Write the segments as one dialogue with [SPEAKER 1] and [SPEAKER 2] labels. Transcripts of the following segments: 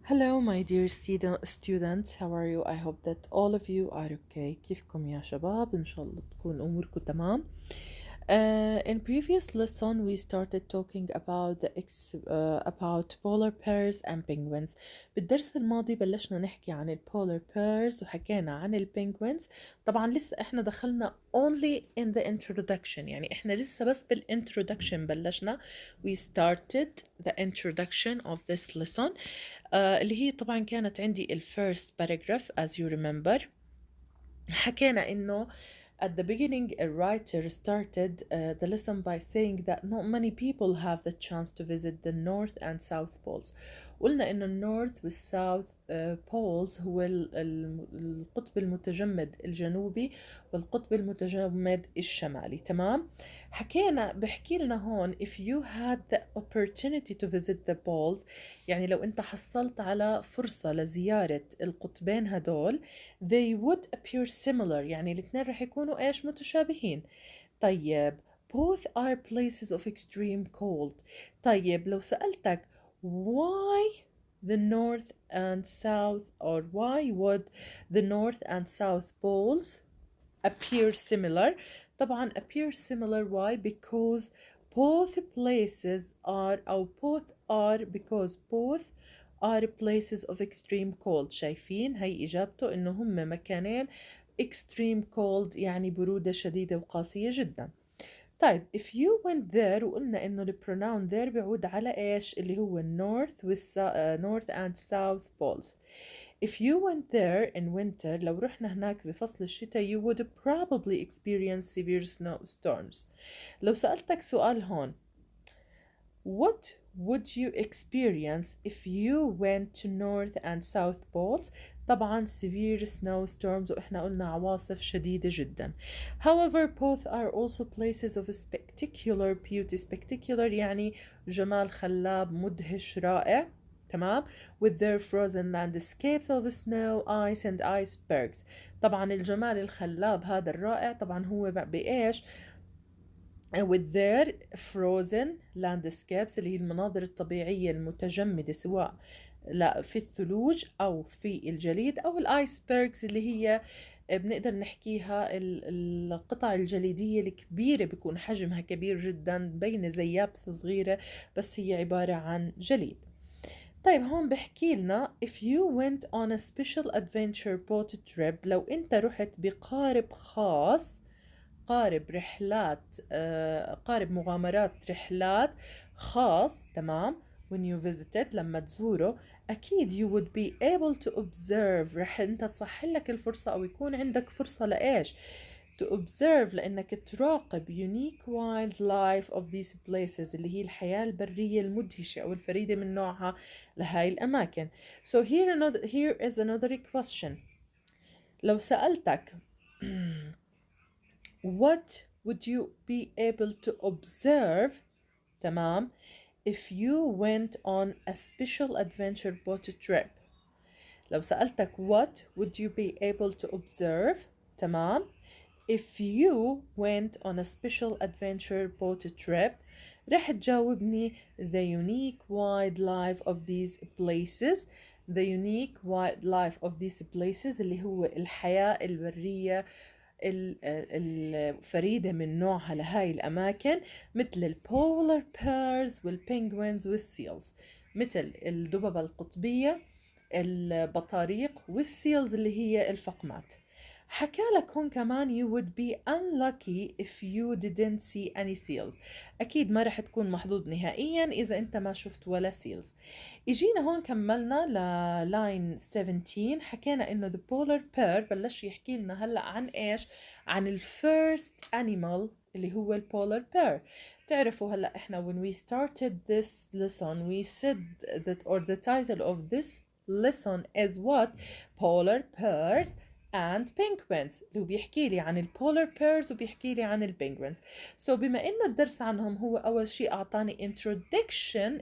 [SPEAKER 1] Hello, my dear students. How are you? I hope that all of you are okay. كيفكم يا شباب؟ إن شاء الله تكون أموركم تمام. In previous lesson, we started talking about about polar bears and penguins. بالدرس الماضي بلشنا نحكي عن polar bears وحكينا عن penguins. طبعا لسه احنا دخلنا only in the introduction، يعني احنا لسه بس بالintroduction بلشنا. We started the introduction of this lesson. اللي هي طبعا كانت عندي first paragraph as you remember. حكينا إنه at the beginning a writer started the lesson by saying that not many people have the chance to visit the North and South poles. قلنا إنه النورث والساوث poles هو القطب المتجمد الجنوبي والقطب المتجمد الشمالي. تمام. حكينا بحكي لنا هون if you had the opportunity to visit the poles، يعني لو أنت حصلت على فرصة لزيارة القطبين هدول they would appear similar، يعني الاثنين رح يكونوا ايش؟ متشابهين. طيب both are places of extreme cold. طيب لو سألتك why the north and south or why would the north and south poles appear similar؟ طبعا appear similar why؟ because both places are أو both are because both are places of extreme cold. شايفين هي إجابته إنه هم مكانين extreme cold، يعني برودة شديدة وقاسية جدا. طيب if you went there، وقلنا إنه ال pronoun there بيعود على إيش؟ اللي هو north north and south poles. If you went there in winter، لو رحنا هناك بفصل الشتاء you would probably experience severe snowstorms. لو سألتك سؤال هون what would you experience if you went to North and South Poles؟ طبعا severe snowstorms، وإحنا قلنا عواصف شديدة جدا. However both are also places of spectacular beauty. spectacular يعني جمال خلاب مدهش رائع. تمام. with their frozen landscapes of snow ice and icebergs. طبعا الجمال الخلاب هذا الرائع طبعا هو بإيش؟ with their frozen landscapes اللي هي المناظر الطبيعية المتجمدة، سواء لا في الثلوج أو في الجليد أو الآيسبرغز اللي هي بنقدر نحكيها القطع الجليدية الكبيرة، بيكون حجمها كبير جدا بين زي يابسة صغيرة بس هي عبارة عن جليد. طيب هون بحكي لنا if you went on a special adventure boat trip، لو انت رحت بقارب خاص، قارب رحلات قارب مغامرات رحلات خاص. تمام. when you visited لما تزوره أكيد you would be able to observe، رح أنت تصح لك الفرصة أو يكون عندك فرصة لإيش؟ to observe، لأنك تراقب unique wildlife of these places اللي هي الحياة البرية المدهشة أو الفريدة من نوعها لهاي الأماكن. so here is another question. لو سألتك what would you be able to observe؟ تمام. if you went on a special adventure boat trip. لو سألتك what would you be able to observe؟ تمام. if you went on a special adventure boat trip رح تجاوبني the unique wildlife of these places. the unique wildlife of these places اللي هو الحياة البرية الفريدة من نوعها لهاي الأماكن، مثل البولار بيرز والبينجوينز والسيلز، مثل الدببة القطبية البطاريق والسيلز اللي هي الفقمات. حكى لك هون كمان you would be unlucky if you didn't see any seals. أكيد ما رح تكون محظوظ نهائيا إذا أنت ما شفت ولا seals. إجينا هون كملنا line 17، حكينا إنه the polar bear بلش يحكي لنا هلأ عن إيش؟ عن ال first animal اللي هو ال polar bear. تعرفوا هلأ إحنا when we started this lesson we said that or the title of this lesson is what؟ polar bears and penguins اللي هو بيحكي لي عن البولار بيرز وبيحكي لي عن البنجوينز. So بما إنه الدرس عنهم هو أول شيء أعطاني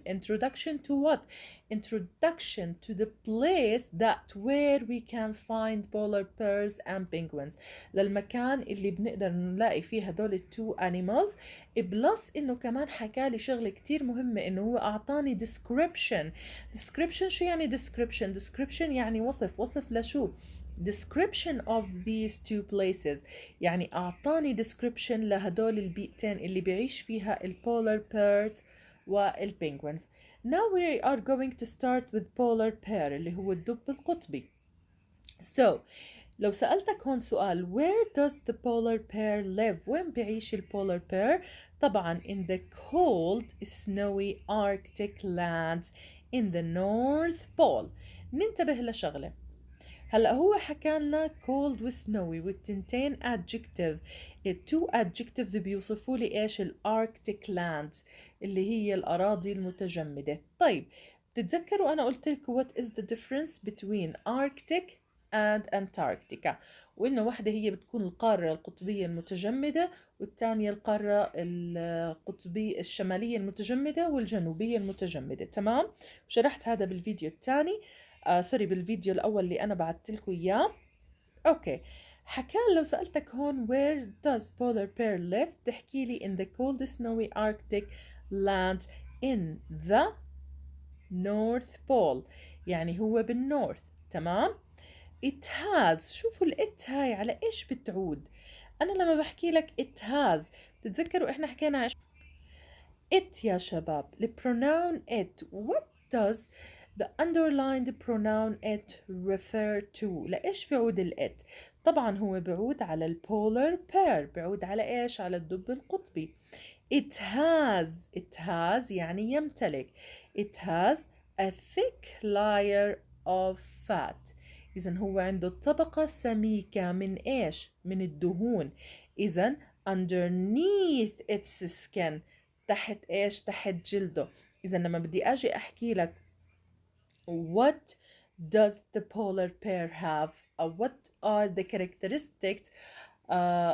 [SPEAKER 1] introduction to what? Introduction to the place that where we can find polar bears and penguins. للمكان اللي بنقدر نلاقي فيه هدول التو animals. بلس إنه كمان حكالي شغلة كتير مهمة، إنه هو أعطاني description. شو يعني description يعني وصف لشو؟ description of these two places، يعني أعطاني description لهدول البيئتين اللي بيعيش فيها البولار bears والبنجوينز. Now we are going to start with polar bear اللي هو الدب القطبي. So لو سألتك هون سؤال where does the polar bear live؟ وين بيعيش البولار bear؟ طبعا in the cold snowy arctic lands in the north pole. ننتبه لشغلة، هلا هو حكى لنا cold و snowy والتنتين adjective. التو adjectives بيوصفوا لي ايش؟ الاركتيك lands اللي هي الأراضي المتجمدة. طيب بتتذكروا أنا قلت لكم what is the difference between Arctic and Antarctica، وإنه واحدة هي بتكون القارة القطبية المتجمدة والثانية القارة القطبية الشمالية المتجمدة والجنوبية المتجمدة. تمام، وشرحت هذا بالفيديو الثاني بالفيديو الأول اللي أنا بعثت لكم إياه. أوكي، حكى لو سألتك هون where does polar bear live؟ تحكي لي in the cold snowy arctic lands in the north pole، يعني هو بالنورث. تمام. it has، شوفوا الات هاي على ايش بتعود؟ انا لما بحكي لك it has تتذكروا احنا حكينا عن it يا شباب، البروناون it. what does the underlined pronoun it refer to؟ لإيش بيعود الات؟ طبعا هو بيعود على البولار bear، بيعود على ايش؟ على الدب القطبي. it has يعني يمتلك. it has a thick layer of fat، إذن هو عنده طبقة سميكة من إيش؟ من الدهون. إذن underneath its skin، تحت إيش؟ تحت جلده. إذن لما بدي أجي أحكي لك what does the polar bear have أو what are the characteristics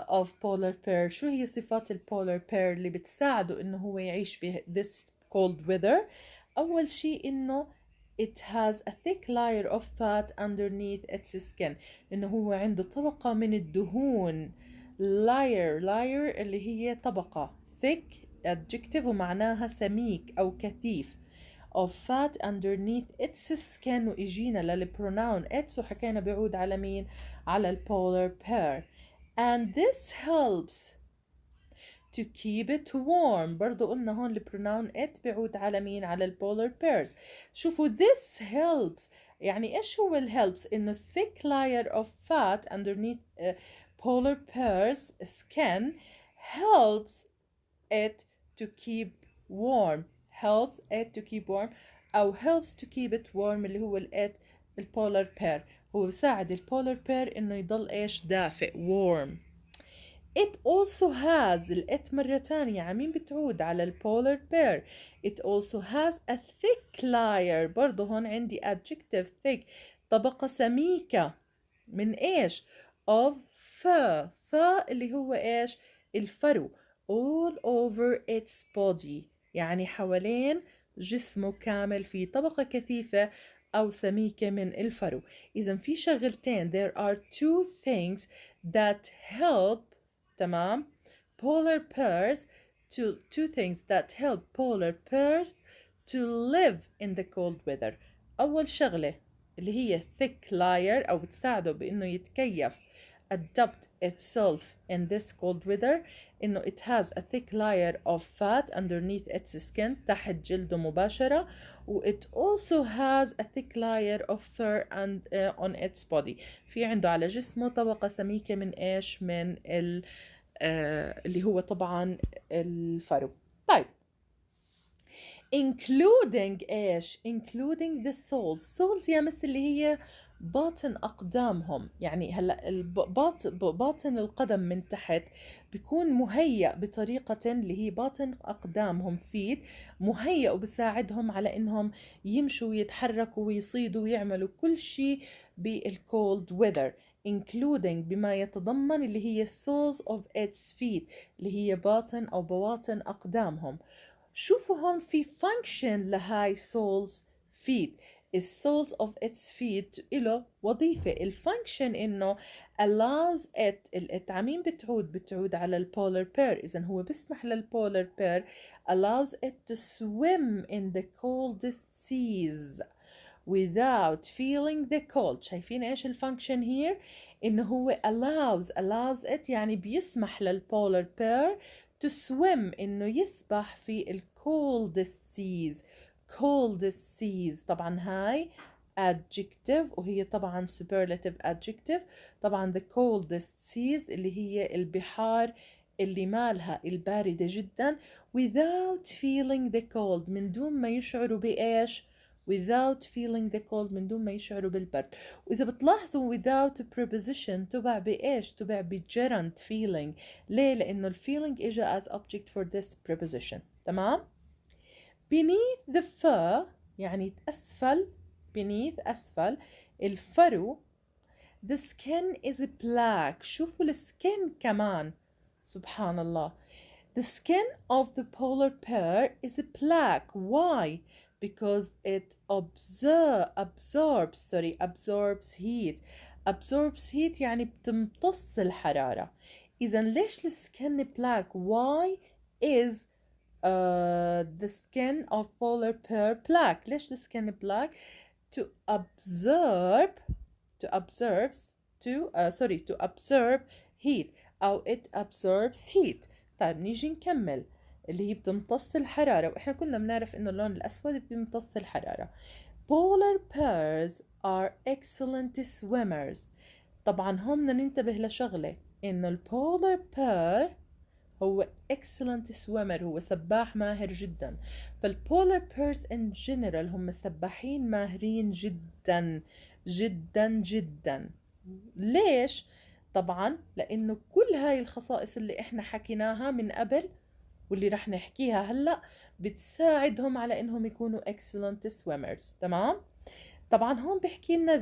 [SPEAKER 1] of polar bear، شو هي صفات البولار bear اللي بتساعده إنه هو يعيش ب this cold weather؟ أول شيء إنه it has a thick layer of fat underneath its skin، إنه هو عنده طبقة من الدهون. layer اللي هي طبقة، thick adjective ومعناها سميك أو كثيف، of fat underneath its skin. وإجينا للبروناون its وحكينا بيعود على مين؟ على البولار bear. and this helps to keep it warm. برضو قلنا هون البروناون it بيعود على مين؟ على البولار bears. شوفوا this helps، يعني ايش هو helps؟ انه thick layer of fat underneath polar bears skin helps it to keep warm. helps it to keep warm أو helps to keep it warm اللي هو it البولار bear، هو بيساعد البولار bear إنه يضل إيش؟ دافئ، warm. it also has، الات مرة تانية عمين بتعود على البولار bear. it also has a thick layer، برضو هون عندي adjective thick، طبقة سميكة من إيش؟ of fur اللي هو إيش؟ الفرو. all over its body، يعني حوالين جسمه كامل في طبقة كثيفة أو سميكة من الفرو. إذن في شغلتين there are two things that help، تمام، polar bears two things that help polar bears to live in the cold weather. أول شغلة اللي هي thick layer أو بتساعده بإنه يتكيف adapt itself in this cold weather، إنه it has a thick layer of fat underneath its skin، تحت جلده مباشرة. و it also has a thick layer of fur and on its body، في عنده على جسمه طبقة سميكة من إيش؟ من اللي هو طبعا الفرو. طيب including إيش؟ including the soles يا مثل اللي هي باطن أقدامهم، يعني هلا باطن القدم من تحت بيكون مهيأ بطريقة اللي هي باطن أقدامهم feet، مهيأ وبساعدهم على إنهم يمشوا ويتحركوا ويصيدوا ويعملوا كل شيء بالcold weather. including بما يتضمن اللي هي soles of its feet اللي هي باطن أو بواطن أقدامهم. شوفوا هون في function لهاي soles feet. الsoles of its feet إله وظيفة. الفانكشن إنه allows it الات عمين بتعود على البولار بير. إذن هو بيسمح للبولار بير allows it to swim in the coldest seas without feeling the cold. شايفين ايش الفانكشن here؟ انه هو allows it يعني بيسمح للبولار بير to swim انه يسبح في ال coldest seas. coldest seas طبعا هاي adjective وهي طبعا superlative adjective. طبعا the coldest seas اللي هي البحار اللي مالها الباردة جدا without feeling the cold من دون ما يشعروا بإيش؟ without feeling the cold من دون ما يشعروا بالبرد. وإذا بتلاحظوا without preposition تبع بإيش؟ تبع بgerund feeling. ليه؟ لأنه feeling إجا as object for this preposition. تمام؟ beneath the fur يعني أسفل beneath أسفل الفرو the skin is black. شوفوا السكين كمان سبحان الله. The skin of the polar bear is black. Why? Because it absorbs heat. Absorbs heat يعني بتمتص الحرارة. إذا ليش السكن black? Why is the skin of polar bear black? ليش السكن black? To absorb heat أو it absorbs heat. طيب نيجي نكمل اللي هي بتمتص الحرارة. وإحنا كلنا بنعرف إنه اللون الأسود بيمتص الحرارة. Polar bears are excellent swimmers. طبعا هم بدنا ننتبه لشغلة إنه البولار bear هو excellent swimmer هو سباح ماهر جدا. فالبولار bears in general هم سباحين ماهرين جدا جدا جدا. ليش؟ طبعا لأنه كل هاي الخصائص اللي احنا حكيناها من قبل واللي رح نحكيها هلأ بتساعدهم على انهم يكونوا excellent swimmers. تمام؟ طبعا هون بحكي لنا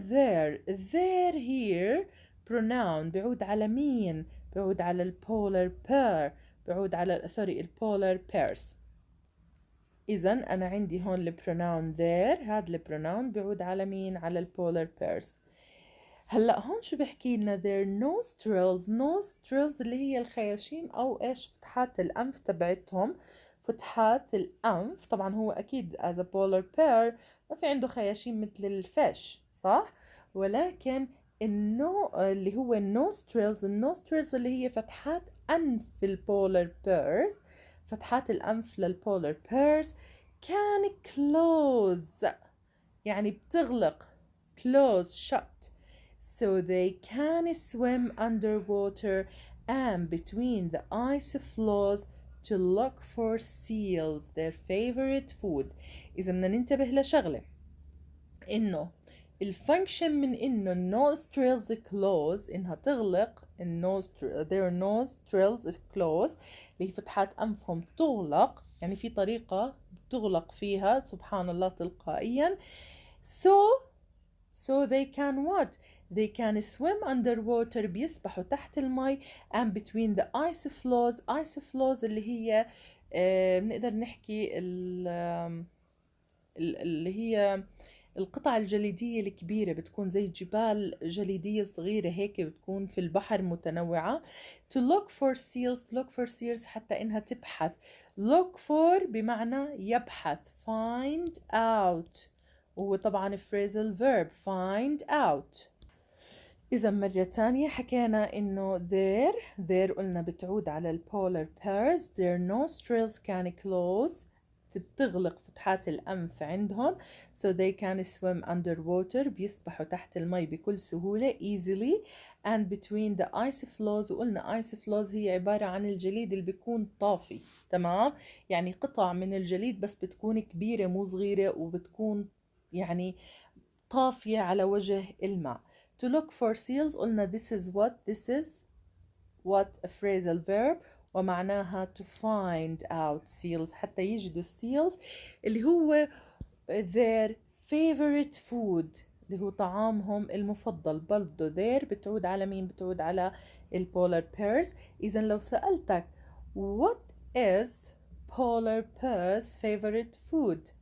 [SPEAKER 1] their here pronoun بيعود على مين؟ بيعود على البولار bear بيعود على البولار bears. إذا أنا عندي هون البروناون their. هذا البروناون بيعود على مين؟ على البولار bears. هلا هون شو بحكي لنا their nostrils اللي هي الخياشيم او ايش فتحات الانف تبعتهم. فتحات الانف طبعا هو اكيد as a polar bear ما في عنده خياشيم مثل الفيش صح؟ ولكن اللي هو النوستريلز اللي هي فتحات انف البولار بيرز. فتحات الانف للبولار بيرز كان close يعني بتغلق close shut so they can swim underwater and between the ice floes to look for seals their favorite food. إذا بدنا ننتبه لشغلة إنه الفانكشن من إنه nostrils close إنها تغلق their nostrils close اللي هي فتحات أنفهم تغلق يعني في طريقة تغلق فيها سبحان الله تلقائيا. So they can what? They can swim underwater بيسبحوا تحت المي and between the ice floes اللي هي بنقدر نحكي اللي هي القطع الجليدية الكبيرة بتكون زي جبال جليدية صغيرة هيك بتكون في البحر متنوعة. To look for seals حتى إنها تبحث. Look for بمعنى يبحث. Find out وطبعا phrasal verb find out. إذا مرة تانية حكينا إنه their قلنا بتعود على البولار bears. their nostrils can close بتغلق فتحات الأنف عندهم so they can swim underwater بيسبحوا تحت المي بكل سهولة easily and between the ice floes. وقلنا ice floes هي عبارة عن الجليد اللي بيكون طافي. تمام؟ يعني قطع من الجليد بس بتكون كبيرة مو صغيرة وبتكون يعني طافية على وجه الماء. To look for seals قلنا this is what a phrasal verb ومعناها to find out seals حتى يجدوا seals اللي هو their favorite food اللي هو طعامهم المفضل. برضه there بتعود على مين؟ بتعود على البولار بيرز. إذا لو سألتك what is polar bear's favorite food؟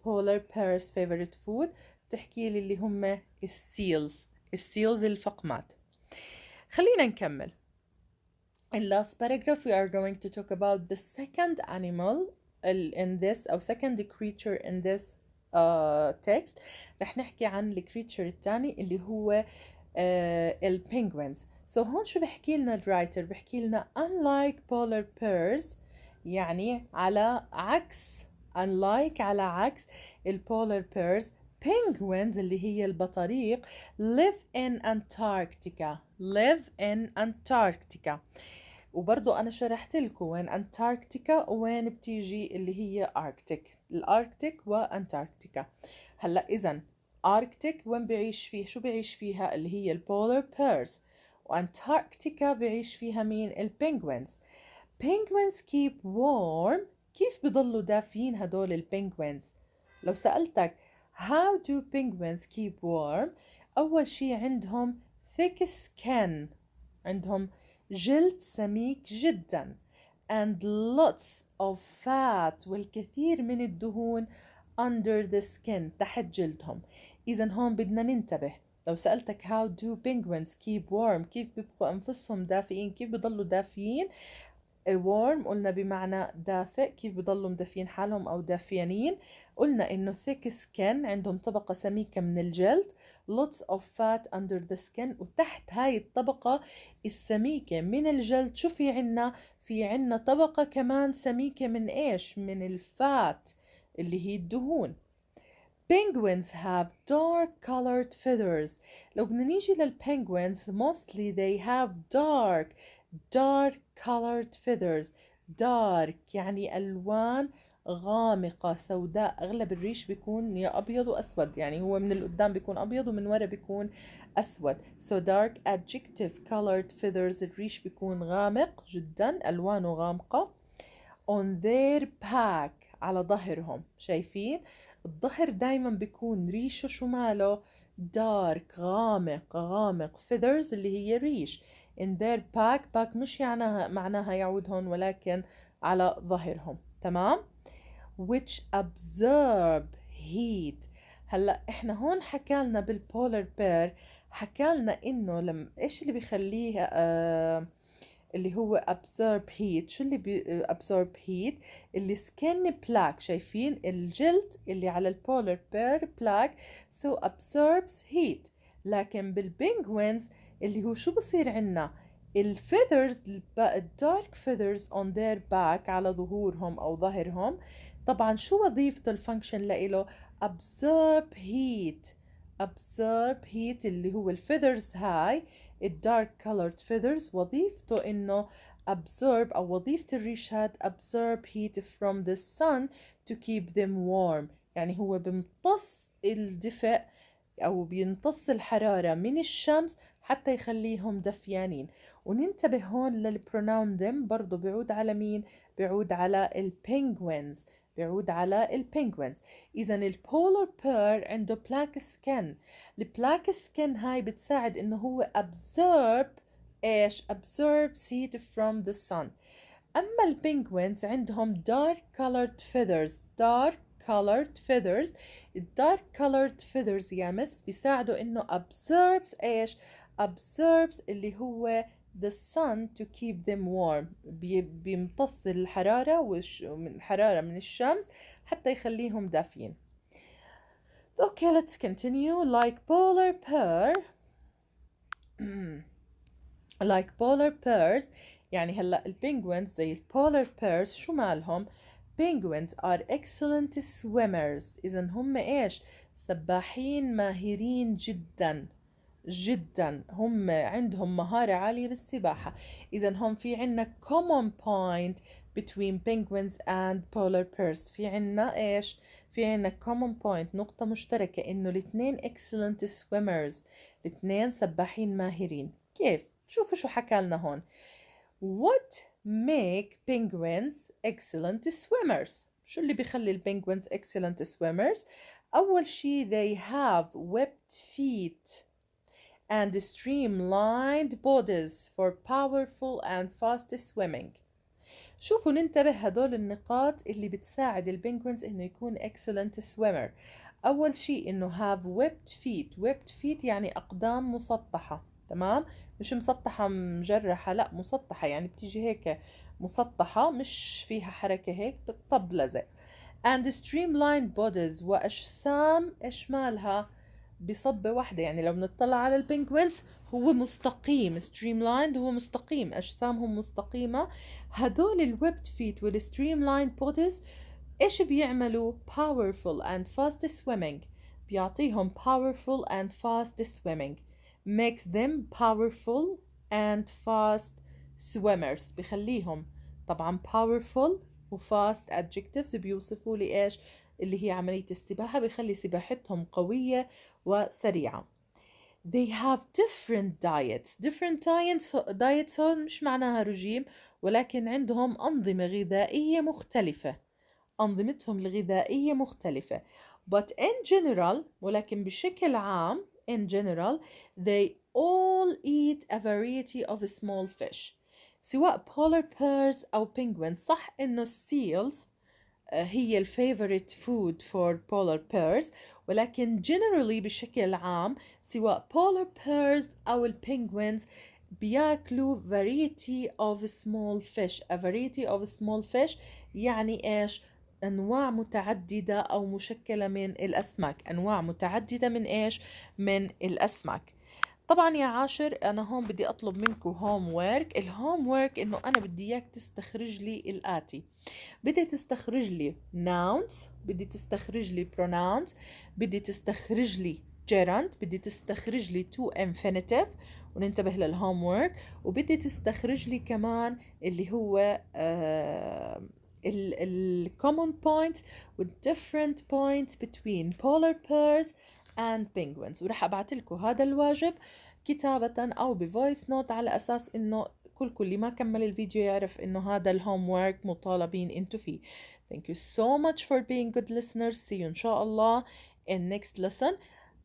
[SPEAKER 1] polar bear's favorite food بتحكي لي اللي هم السيلز الفقمات. خلينا نكمل. In last paragraph we are going to talk about the second animal in this أو second creature in this text. رح نحكي عن الكريتشر الثاني اللي هو البينجوينز. So هون شو بحكي لنا الرايتر؟ بحكي لنا unlike polar bears، يعني على عكس على عكس البولار بيرز، penguins اللي هي البطاريق live in Antarctica. وبرضو أنا شرحت لكم وين أنتاركتيكا وين بتيجي اللي هي الأركتيك وأنتاركتيكا. هلأ إذن أركتيك وين بيعيش فيه؟ شو بيعيش فيها؟ اللي هي البولار بيرز. وأنتاركتيكا بيعيش فيها مين؟ البينجوينز. penguins keep warm. كيف بضلوا دافين هدول البينجوينز؟ لو سألتك how do penguins keep warm؟ أول شي عندهم thick skin، عندهم جلد سميك جدا and lots of fat، والكثير من الدهون under the skin، تحت جلدهم. إذن هون بدنا ننتبه. لو سألتك how do penguins keep warm؟ كيف بيبقوا أنفسهم دافئين؟ كيف بضلوا دافئين؟ warm قلنا بمعنى دافئ، كيف بضلوا مدفين حالهم أو دافيانين؟ قلنا إنه thick skin، عندهم طبقة سميكة من الجلد، lots of fat under the skin، وتحت هاي الطبقة السميكة من الجلد شو في عنا؟ في عنا طبقة كمان سميكة من إيش؟ من الفات اللي هي الدهون. Penguins have dark colored feathers. لو بدنا نيجي للpenguins mostly they have dark colored feathers. dark يعني ألوان غامقة سوداء. أغلب الريش بيكون يا أبيض وأسود، يعني هو من القدام بيكون أبيض ومن ورا بيكون أسود. so dark adjective colored feathers، الريش بيكون غامق جدا، ألوانه غامقة. on their back، على ظهرهم. شايفين الظهر دايما بيكون ريشه شو ماله؟ dark، غامق feathers اللي هي ريش. in their back مش معناها يعود هون، ولكن على ظهرهم. تمام. which absorb heat. هلا احنا هون حكالنا بالبولار بير، حكالنا انه ايش اللي بيخليه اللي هو absorb heat. شو اللي absorb heat؟ اللي skin plaque. شايفين الجلد اللي على البولار بير plaque so absorbs heat. لكن بالبينجوينز اللي هو شو بصير عنا؟ الفيذرز، الدارك feathers on their back، على ظهورهم أو ظهرهم. طبعا شو وظيفة الفانكشن لإله؟ absorb heat اللي هو الفيذرز هاي الدارك colored feathers وظيفته إنه absorb، أو وظيفة الريشات absorb heat from the sun to keep them warm. يعني هو بيمتص الدفء أو بيمتص الحرارة من الشمس حتى يخليهم دفيانين. وننتبه هون للبروناون them، برضو بيعود على مين؟ بيعود على البينجوينز، إذا البولار بير عنده بلاك سكن. البلاك سكن هاي بتساعد إنه هو absorbs heat from the sun. أما البينجوينز عندهم dark colored feathers. الدارك colored feathers يا مس بيساعدوا إنه absorbs اللي هو the sun to keep them warm. بيمتص الحرارة من الشمس حتى يخليهم دافين. Okay, let's continue. like polar bears، يعني هلا البينجوينز زي البولار بيرز شو مالهم؟ penguins are excellent swimmers. إذا هم إيش؟ سباحين ماهرين جدا، هم عندهم مهارة عالية بالسباحة. إذا هم في عنا common point between penguins and polar bears. في عنا إيش؟ في عنا common point، نقطة مشتركة، إنه الاثنين excellent swimmers، الاثنين سباحين ماهرين. كيف؟ شوفوا شو حكى لنا هون. What make penguins excellent swimmers؟ شو اللي بيخلي البنجوينز excellent swimmers؟ أول شي they have webbed feet and streamlined bodies for powerful and fast swimming. شوفوا ننتبه هدول النقاط اللي بتساعد البنجوينز انه يكون excellent swimmer. اول شيء انه have webbed feet. webbed feet يعني اقدام مسطحة، تمام؟ مش مسطحة مجرحة، لا مسطحة يعني بتيجي هيك مسطحة، مش فيها حركة، هيك بتطبلزق. and streamlined bodies، واجسام ايش مالها؟ بصبة واحدة. يعني لو بنطلع على البنجوينز هو مستقيم، streamlined هو مستقيم، أجسامهم مستقيمة. هدول الويبد فيت والستريملايند بوديز إيش بيعملوا؟ powerful and fast swimming. بيعطيهم powerful and fast swimming makes them powerful and fast swimmers. بخليهم طبعا powerful و fast adjectives بيوصفوا لي إيش؟ اللي هي عملية السباحة، بيخلي سباحتهم قوية وسريعة. They have different diets هون مش معناها رجيم، ولكن عندهم أنظمة غذائية مختلفة، أنظمتهم الغذائية مختلفة. but in general، ولكن بشكل عام in general they all eat a variety of small fish. سواء polar bears أو penguins. صح إنه seals هي الفيفوريت فود فور polar bears، ولكن generally بشكل عام سواء polar bears أو البنجوينز بياكلوا variety of small fish. a variety of small fish يعني إيش؟ أنواع متعددة أو مشكلة من الأسماك. أنواع متعددة من إيش؟ من الأسماك. طبعا يا عاشر أنا هون بدي أطلب منكم هوم وورك. الهوم وورك إنه أنا بدي إياك تستخرج لي الآتي. بدي تستخرج لي nouns، بدي تستخرج لي pronouns، بدي تستخرج لي gerund، بدي تستخرج لي to infinitive، وننتبه للهوم وورك. وبدي تستخرج لي كمان اللي هو ال common points و different points between polar bears and penguins. ورح أبعت لكم هذا الواجب كتابة أو بفويس نوت، على أساس إنه كل اللي ما كمل الفيديو يعرف إنه هذا الهوم وورك مطالبين انتو فيه. Thank you so much for being good listeners. See you إن شاء الله in next lesson.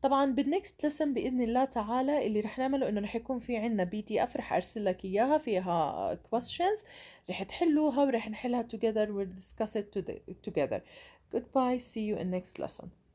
[SPEAKER 1] طبعا بالنكست lesson بإذن الله تعالى اللي رح نعمله إنه رح يكون في عنا PDF رح أرسل لك إياها فيها questions رح تحلوها ورح نحلها together. we'll discuss it together. Goodbye. See you in next lesson.